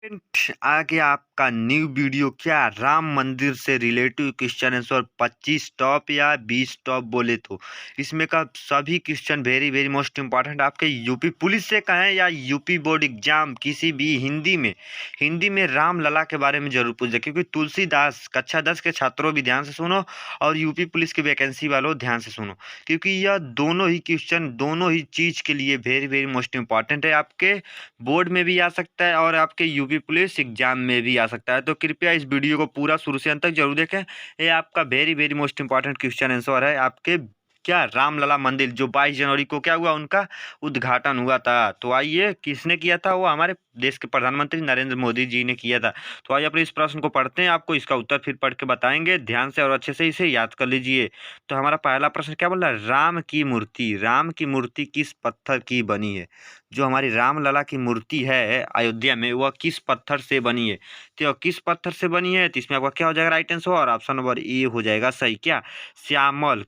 आगे आपका new video क्या राम मंदिर से रिलेटिव क्वेश्चन आंसर 25 टॉप या 20 टॉप बोले तो इसमें का सभी question very very most important आपके यूपी पुलिस से कहें या यूपी बोर्ड एग्जाम किसी भी हिंदी में राम लला के बारे में जरूर पूछे, क्योंकि तुलसीदास कक्षा 10 के छात्रों भी ध्यान से सुनो और यूपी पुलिस की वैकेंसी वालों ध्यान से सुनो, क्योंकि यह दोनों ही क्वेश्चन दोनों ही चीज़ के लिए वेरी वेरी मोस्ट इम्पॉर्टेंट है। आपके बोर्ड में भी आ सकता है और आपके यूपी पुलिस एग्जाम में भी आ सकता है, तो कृपया इस वीडियो को पूरा शुरू से अंत तक जरूर देखें। ये आपका very very most important question answer है। आपके क्या रामलला मंदिर जो 22 जनवरी को क्या हुआ, उनका उद्घाटन हुआ था। तो आइए, किसने किया था? वो हमारे देश के प्रधानमंत्री नरेंद्र मोदी जी ने किया था। तो आइए अपने इस प्रश्न को पढ़ते हैं, आपको इसका उत्तर फिर पढ़ के बताएंगे ध्यान से और अच्छे से इसे याद कर लीजिए। तो हमारा पहला प्रश्न क्या बोल रहा है? राम की मूर्ति किस पत्थर की बनी है? जो हमारी रामलला की मूर्ति है अयोध्या में, वह किस पत्थर से बनी है? तो किस पत्थर से बनी है? तो इसमें आपका क्या हो जाएगा राइट आंसर? और ऑप्शन नंबर ए हो जाएगा सही। क्या श्यामल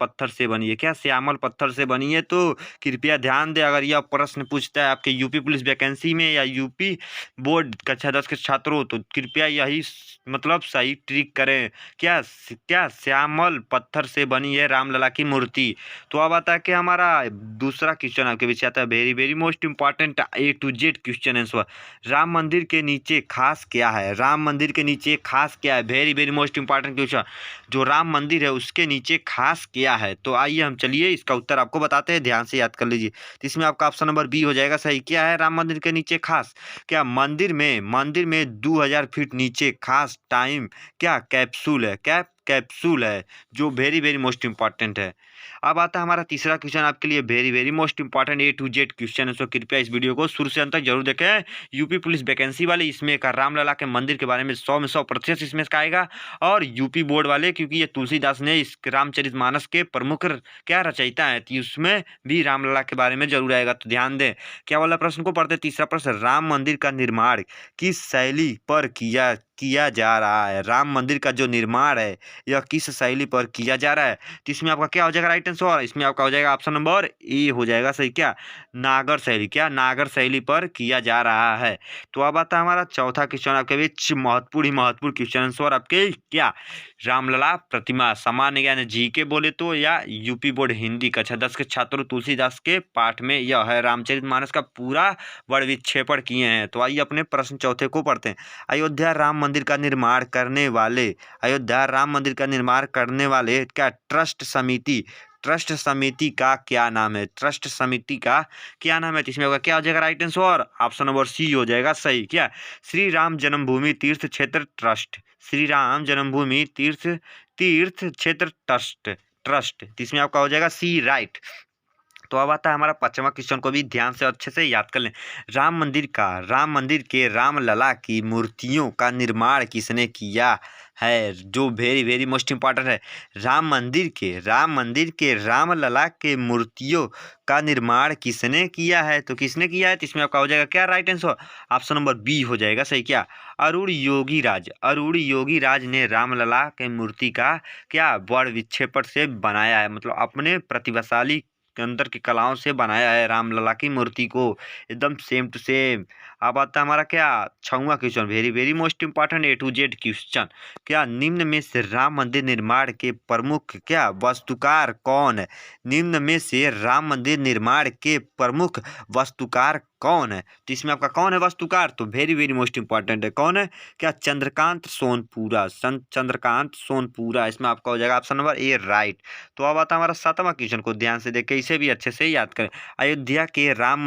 पत्थर से बनी है? क्या श्यामल पत्थर से बनी है? तो कृपया ध्यान दें, अगर यह प्रश्न पूछता है आपके यूपी पुलिस वैकेंसी में या यूपी बोर्ड कक्षा 10 के छात्रों, तो कृपया यही मतलब सही ट्रिक करें। क्या श्यामल पत्थर से बनी है रामलला की मूर्ति? तो अब आता है कि हमारा दूसरा क्वेश्चन आपके पीछे आता है, very very most important A to Z question answer. Ram मंदिर के नीचे खास क्या है? राम मंदिर के नीचे खास क्या है? Very very most important question. जो राम मंदिर है उसके नीचे खास क्या है? तो आइए हम चलिए इसका उत्तर आपको बताते हैं, ध्यान से याद कर लीजिए। तो इसमें आपका ऑप्शन नंबर बी हो जाएगा सही। क्या है राम मंदिर के नीचे खास? क्या मंदिर में 2000 फीट नीचे खास टाइम क्या कैप्सूल है? क्या कैप्सूल है, जो वेरी वेरी मोस्ट इंपॉर्टेंट है। अब आता है हमारा तीसरा क्वेश्चन आपके लिए, very very most important A to Z question है। सो कृपया इस वीडियो को शुरू से अंत तक जरूर देखें। यूपी पुलिस वैकेंसी वाले इसमें का रामलला के मंदिर के बारे में 100 में 100% इसमें का आएगा, और यूपी बोर्ड वाले क्योंकि ये तुलसीदास ने इस रामचरितमानस के प्रमुख क्या रचयिता है, तो उसमें भी रामलला के बारे में जरूर आएगा। तो ध्यान दें, क्या वाला प्रश्न को पढ़ते। तीसरा प्रश्न, राम मंदिर का निर्माण किस शैली पर किया जा रहा है? राम मंदिर का जो निर्माण है यह किस शैली पर किया जा रहा है? तो इसमें आपका क्या हो जाएगा राइट आंसर? इसमें आपका हो जाएगा ऑप्शन नंबर ए हो जाएगा सही। क्या नागर शैली? क्या नागर शैली पर किया जा रहा है? तो अब आता है हमारा चौथा क्वेश्चन आपके बीच, महत्वपूर्ण क्वेश्चन आंसर आपके। क्या रामलला प्रतिमा सामान्य ज्ञान जीके बोले तो या यूपी बोर्ड हिंदी कक्षा 10 के छात्रों तुलसीदास के पाठ में यह है रामचरितमानस का पूरा वर्ड विक्षेपण किए हैं। तो आइए अपने प्रश्न चौथे को पढ़ते हैं। अयोध्या राम मंदिर का निर्माण करने वाले क्या ट्रस्ट समिति का क्या नाम है? ट्रस्ट समिति का क्या नाम है? तो इसमें होगा क्या हो जाएगा right answer? Option number C हो जाएगा सही। क्या श्री राम जन्मभूमि तीर्थ क्षेत्र ट्रस्ट? श्री राम जन्मभूमि तीर्थ क्षेत्र ट्रस्ट। तो इसमें आपका हो जाएगा सी राइट। तो अब आता है हमारा पांचवा क्वेश्चन को भी ध्यान से अच्छे से याद कर लें। राम मंदिर के रामलला की मूर्तियों का निर्माण किसने किया है? जो वेरी वेरी मोस्ट इंपॉर्टेंट है, राम मंदिर के रामलला के मूर्तियों का निर्माण किसने किया है? तो किसने किया है? तो इसमें आपका हो जाएगा क्या right answer? Option number B हो जाएगा सही। क्या अरुण योगी राज ने रामलला के मूर्ति का क्या वर्ण विक्षेपण से बनाया है, मतलब अपने प्रतिभाशाली के अंदर की कलाओं से बनाया है रामलला की मूर्ति को, एकदम सेम टू सेम। अब आता है हमारा क्या छठवां question, very very most important A to Z question. क्या निम्न में से राम मंदिर निर्माण के प्रमुख क्या वास्तुकार कौन है? निम्न में से राम मंदिर निर्माण के प्रमुख वास्तुकार कौन है? तो इसमें आपका कौन है वास्तुकार? तो वेरी वेरी मोस्ट इंपॉर्टेंट है, कौन है? क्या चंद्रकांत सोनपुरा। इसमें आपका हो जाएगा ऑप्शन नंबर ए राइट। तो अब आता है हमारा सातवां क्वेश्चन को ध्यान से देखें, इसे भी अच्छे से याद करें। अयोध्या के राम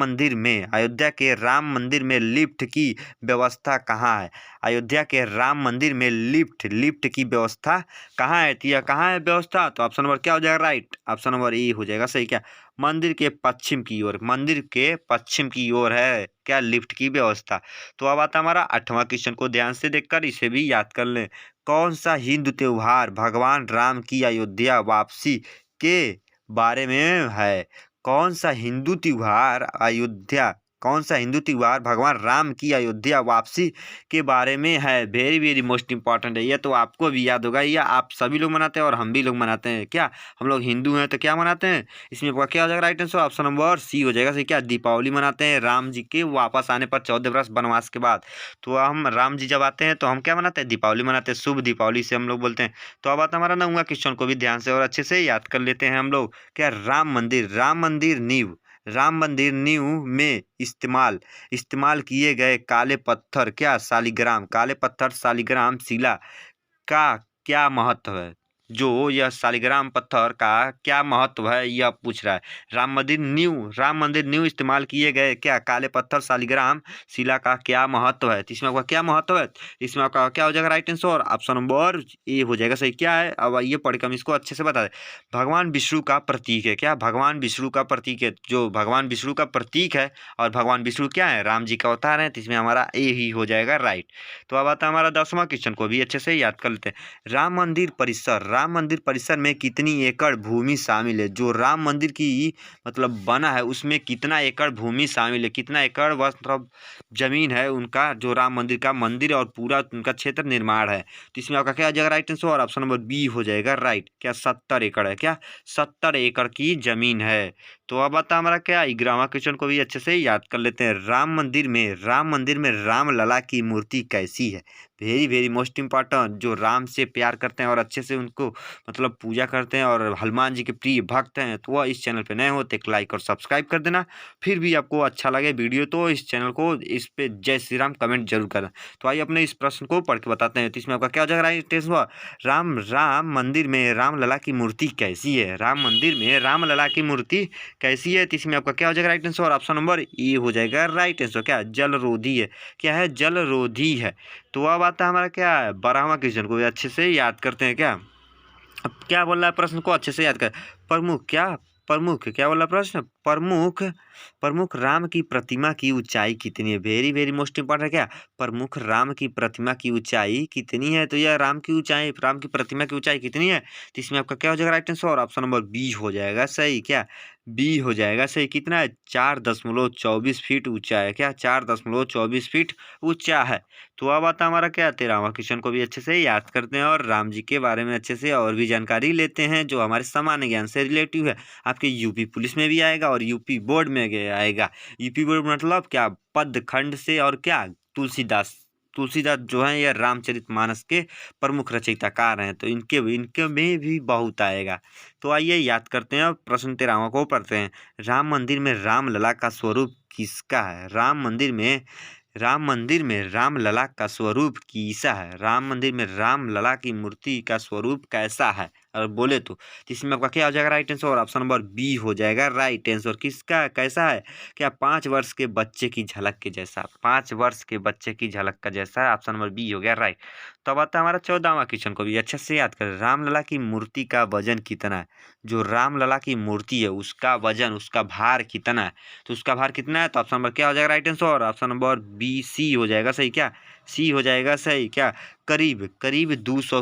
मंदिर में लिफ्ट की व्यवस्था कहाँ है? अयोध्या के राम मंदिर में लिफ्ट की व्यवस्था कहाँ है? तो यह कहाँ है व्यवस्था? तो ऑप्शन नंबर क्या हो जाएगा राइट? ऑप्शन नंबर ए हो जाएगा सही। क्या मंदिर के पश्चिम की ओर है क्या लिफ्ट की व्यवस्था। तो अब आता हमारा आठवां क्वेश्चन को ध्यान से देखकर इसे भी याद कर लें। कौन सा हिंदू त्योहार भगवान राम की अयोध्या वापसी के बारे में है? कौन सा हिंदू त्योहार अयोध्या कौन सा हिंदू त्योहार भगवान राम की अयोध्या वापसी के बारे में है? वेरी वेरी मोस्ट इंपॉर्टेंट है, ये तो आपको भी याद होगा, ये आप सभी लोग मनाते हैं और हम भी लोग मनाते हैं। क्या हम लोग हिंदू हैं तो क्या मनाते हैं? इसमें आपका क्या हो जाएगा right answer? Option number C हो जाएगा सही। क्या दीपावली मनाते हैं राम जी के वापस आने पर 14 वर्ष वनवास के बाद। तो हम राम जी जब आते हैं तो हम क्या मनाते हैं? दीपावली मनाते हैं। शुभ दीपावली से हम लोग बोलते हैं। तो अब आता हमारा नौवां क्वेश्चन को भी ध्यान से और अच्छे से याद कर लेते हैं हम लोग। क्या राम मंदिर नींव में इस्तेमाल किए गए काले पत्थर क्या शालिग्राम काले पत्थर शालिग्राम शिला का क्या महत्व है? जो यह शालिग्राम पत्थर का क्या महत्व है यह पूछ रहा है। राम मंदिर न्यू इस्तेमाल किए गए क्या काले पत्थर शालिग्राम शिला का क्या महत्व है? तो इसमें आपका क्या महत्व है? इसमें आपका क्या हो जाएगा right answer? Option number A हो जाएगा सही। क्या है अब ये पढ़ के हम इसको अच्छे से बता दें। भगवान विष्णु का प्रतीक है। क्या भगवान विष्णु का प्रतीक है? जो भगवान विष्णु का प्रतीक है और भगवान विष्णु क्या है? राम जी का अवतार है। तो इसमें हमारा ए ही हो जाएगा राइट। तो अब आता है हमारा 10वां क्वेश्चन को भी अच्छे से याद कर लेते हैं। राम मंदिर परिसर में कितनी एकड़ भूमि शामिल है? जो राम मंदिर की मतलब बना है उसमें कितना एकड़ भूमि शामिल है? कितना एकड़ मतलब जमीन है उनका, जो राम मंदिर का मंदिर और पूरा उनका क्षेत्र निर्माण है। तो इसमें आपका क्या आ जाएगा राइट आंसर? और ऑप्शन नंबर बी हो जाएगा राइट। क्या 70 एकड़ है? क्या 70 एकड़ की जमीन है। तो अब आता हमारा क्या 11वां क्वेश्चन को भी अच्छे से याद कर लेते हैं। राम मंदिर में राम लला की मूर्ति कैसी है? Very very most important. जो राम से प्यार करते हैं और अच्छे से उनको मतलब पूजा करते हैं और हनुमान जी के प्रिय भक्त हैं तो वह इस चैनल पे नए हो तो एक लाइक और सब्सक्राइब कर देना। फिर भी आपको अच्छा लगे वीडियो तो इस चैनल को इस पे जय श्री राम कमेंट जरूर करना। तो आइए अपने इस प्रश्न को पढ़ के बताते हैं। तो इसमें आपका क्या हो जाएगा राइट आंसर? राम मंदिर में राम लला की मूर्ति कैसी है? राम मंदिर में राम लला की मूर्ति कैसी है? तो इसमें आपका क्या हो जाएगा right answer? Option number A हो जाएगा राइट आंसर। क्या जलरोधी है? क्या है? जलरोधी है। तो अब आता है हमारा क्या 12वां क्वेश्चन को भी अच्छे से याद करते हैं। क्या अब क्या बोल रहा है प्रश्न को अच्छे से याद कर। प्रमुख क्या बोल रहा है प्रश्न? प्रमुख राम की प्रतिमा की ऊंचाई कितनी है? Very very most important. क्या प्रमुख राम की प्रतिमा की ऊंचाई कितनी है? तो यह राम की प्रतिमा की ऊंचाई कितनी है? तो इसमें आपका क्या हो जाएगा राइट आंसर? और ऑप्शन नंबर बी हो जाएगा सही। क्या बी हो जाएगा सही। कितना है? 4.24 फीट ऊंचा है। क्या 4.24 फीट ऊंचा है। तो अब आता हमारा क्या 13वां क्वेश्चन को भी अच्छे से याद करते हैं और राम जी के बारे में अच्छे से और भी जानकारी लेते हैं जो हमारे सामान्य ज्ञान से रिलेटिव है। आपके यूपी पुलिस में भी आएगा और यूपी बोर्ड में आएगा। यूपी बोर्ड मतलब क्या पद खंड से और क्या तुलसीदास जो है ये रामचरितमानस के प्रमुख रचयिताकार हैं तो इनके में भी बहुत आएगा। तो आइए याद करते हैं और प्रश्न 13वां को पढ़ते हैं। राम मंदिर में राम लला का स्वरूप किसका है? राम मंदिर में राम लला का स्वरूप कैसा है? राम मंदिर में राम लला की मूर्ति का स्वरूप कैसा है और बोले तो इसमें आपका क्या हो जाएगा राइट आंसर? और ऑप्शन नंबर बी हो जाएगा राइट आंसर। किसका कैसा है? क्या 5 वर्ष के बच्चे की झलक के जैसा। 5 वर्ष के बच्चे की झलक का जैसा है। ऑप्शन नंबर बी हो गया राइट। तो अब आता है हमारा 14वां क्वेश्चन को भी अच्छे से याद करें। रामलला की मूर्ति का वजन कितना है? जो रामलला की मूर्ति है उसका वजन उसका भार कितना है? तो उसका भार कितना है? तो ऑप्शन नंबर क्या हो जाएगा right answer? Option number B C हो जाएगा सही। क्या सी हो जाएगा सही। क्या करीब 200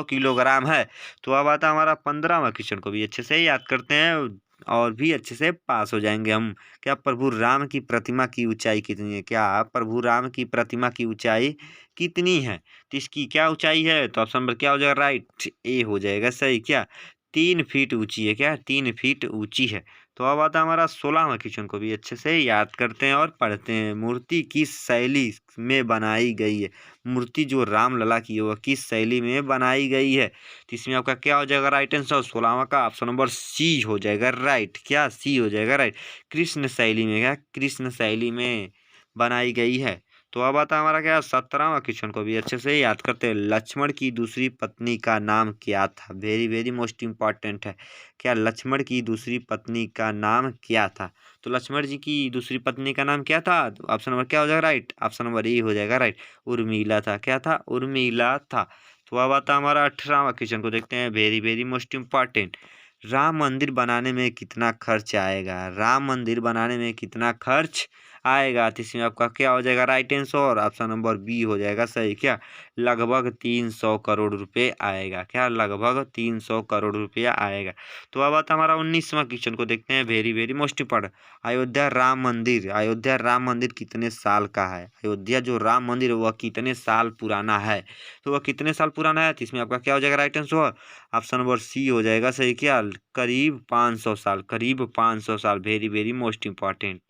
किलोग्राम है। तो अब आता हमारा 15वां क्वेश्चन को भी अच्छे से याद करते हैं और भी अच्छे से पास हो जाएंगे हम। क्या प्रभु राम की प्रतिमा की ऊंचाई कितनी है? क्या प्रभु राम की प्रतिमा की ऊंचाई कितनी है? तो इसकी क्या ऊंचाई है? तो ऑप्शन नंबर क्या हो जाएगा राइट ए हो जाएगा सही। क्या 3 फीट ऊंची है। क्या 3 फीट ऊंची है। तो अब आता हमारा 16वां क्वेश्चन को भी अच्छे से याद करते हैं और पढ़ते हैं। मूर्ति किस शैली में बनाई गई है? मूर्ति जो रामलला की है वह किस शैली में बनाई गई है? तो इसमें आपका क्या हो जाएगा राइट आंसर? 16वां का ऑप्शन नंबर सी हो जाएगा राइट। क्या सी हो जाएगा राइट। कृष्ण शैली में। क्या कृष्ण शैली में बनाई गई है। तो अब आता हमारा क्या 17वां क्वेश्चन को भी अच्छे से याद करते हैं। लक्ष्मण की दूसरी पत्नी का नाम क्या था? वेरी वेरी मोस्ट इंपॉर्टेंट है। क्या लक्ष्मण की दूसरी पत्नी का नाम क्या था? तो लक्ष्मण जी की दूसरी पत्नी का नाम क्या था? तो ऑप्शन नंबर क्या हो जाएगा राइट? ऑप्शन नंबर ए हो जाएगा राइट। उर्मिला था। क्या था? उर्मिला था। तो अब आता हमारा 18वां क्वेश्चन को देखते हैं। Very very most important. Ram मंदिर बनाने में कितना खर्च आएगा? राम मंदिर बनाने में कितना खर्च आएगा। तो इसमें आपका क्या हो जाएगा right answer, option number B हो जाएगा सही। क्या लगभग 300 करोड़ रुपए आएगा। क्या लगभग 300 करोड़ रुपया आएगा। तो अब आता हमारा 19वां क्वेश्चन को देखते हैं, very very most important. Ayodhya Ram मंदिर कितने साल का है। अयोध्या जो राम मंदिर है वह कितने साल पुराना है। तो वह कितने साल पुराना है, तो इसमें आपका क्या हो जाएगा right answer, option number C हो जाएगा सही। क्या करीब 500 साल, करीब 500 साल, वेरी वेरी मोस्ट इंपॉर्टेंट।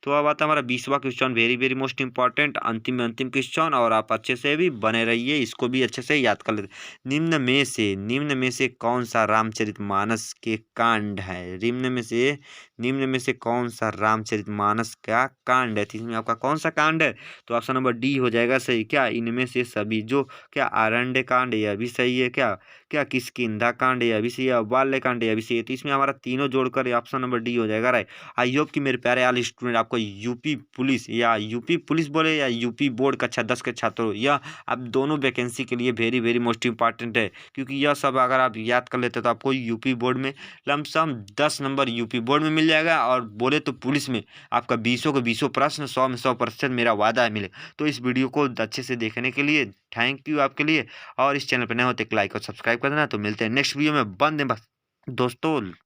तो अब आता है हमारा 20वां question, very very most important, अंतिम में अंतिम क्वेश्चन, और आप अच्छे से भी बने रहिए, इसको भी अच्छे से याद कर लेते। निम्न में से कौन सा रामचरितमानस के कांड है। निम्न में से कौन सा रामचरितमानस का कांड है। तो इसमें आपका कौन सा कांड है, तो ऑप्शन नंबर डी हो जाएगा सही। क्या इनमें से सभी, जो क्या आरण्य कांड यह भी सही है। क्या क्या किष्किंधा कांड यह भी सही है, बाल्य कांड यह भी सही है। तो इसमें हमारा तीनों जोड़कर ऑप्शन नंबर डी हो जाएगा राइट। आई होप कि मेरे प्यारे आल स्टूडेंट आपको यूपी पुलिस या यूपी पुलिस बोले या यूपी बोर्ड कक्षा 10 के छात्रों, यह आप दोनों वैकेंसी के लिए वेरी वेरी मोस्ट इंपॉर्टेंट है। क्योंकि यह सब अगर आप याद कर लेते तो आपको यूपी बोर्ड में लमसम 10 नंबर यूपी बोर्ड में मिल जाएगा, और बोले तो पुलिस में आपका 20 के 20 प्रश्न 100 में 100% मेरा वादा है मिले। तो इस वीडियो को अच्छे से देखने के लिए थैंक यू आपके लिए, और इस चैनल पर नए होते एक लाइक और सब्सक्राइब कर देना। तो मिलते हैं नेक्स्ट वीडियो में, बंदे बस दोस्तों।